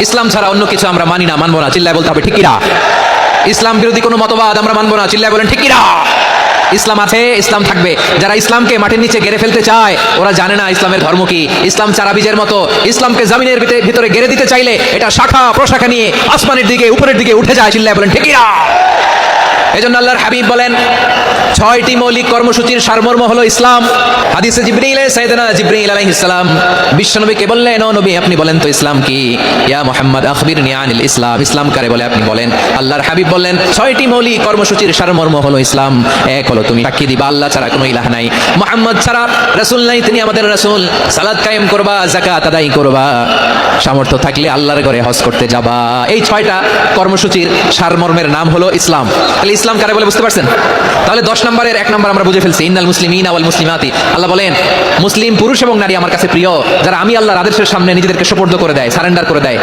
ইসলাম ছাড়া অন্য কিছু আমরা মানি না, মানবো না, চিল্লায় বলতে হবে ঠিক কিনা। ইসলাম বিরোধী কোনো মতবাদ আমরা মানবো না, চিল্লায় বলেন ঠিক কিনা। ইসলাম আছে, ইসলাম থাকবে। যারা ইসলামকে মাটির নিচে গেড়ে ফেলতে চায় ওরা জানে না ইসলামের ধর্ম কি। ইসলাম চারা বীজের মতো, ইসলামকে জমিনের ভিতরে গেড়ে দিতে চাইলে এটা শাখা প্রশাখা নিয়ে আসমানের দিকে উপরের দিকে উঠে যায়, চিল্লায় বলেন ঠিক কিনা। এজন্য আল্লাহর হাবিব বলেন 6টি মৌলিক কর্মসূচির সারমর্ম হলো ইসলাম। হাদিসে সাইয়েদনা জিবরাইল আলাইহিস সালাম বিশ্বনবীকে বললেন, ও নবী আপনি বলেন তো ইসলাম কি। ইয়া মুহাম্মদ আখবিরনি আনিল ইসলাম, ইসলাম কারে বলে আপনি বলেন। আল্লাহর হাবিব বললেন 6টি মৌলিক কর্মসূচির সারমর্ম হলো ইসলাম। এক হলো তুমি সাক্ষী দিবা আল্লাহ ছাড়া কোনো ইলাহ নাই, মুহাম্মদ ছাড়া রাসূল নাই, তিনি আমাদের রাসূল। সালাত কায়েম করবা, যাকাত আদায় করবা, সামর্থ্য থাকলে আল্লাহর ঘরে হজ করতে যাবা। এই 6টা কর্মসূচির সারমর্মের নাম হলো ইসলাম। তাহলে ইসলাম কারে বলে বুঝতে পারছেন? তাহলে 10 নম্বরের 1 নম্বর আমরা বুঝে ফেলছি, ইন্নাল মুসলিমিনা ওয়াল মুসলিমাতি। আল্লাহ বলেন মুসলিম পুরুষ এবং নারী আমার কাছে প্রিয়, যারা আমি আল্লাহর আদেশের সামনে নিজেদেরকে সুপর্দ করে দেয়, সারেন্ডার করে দেয়।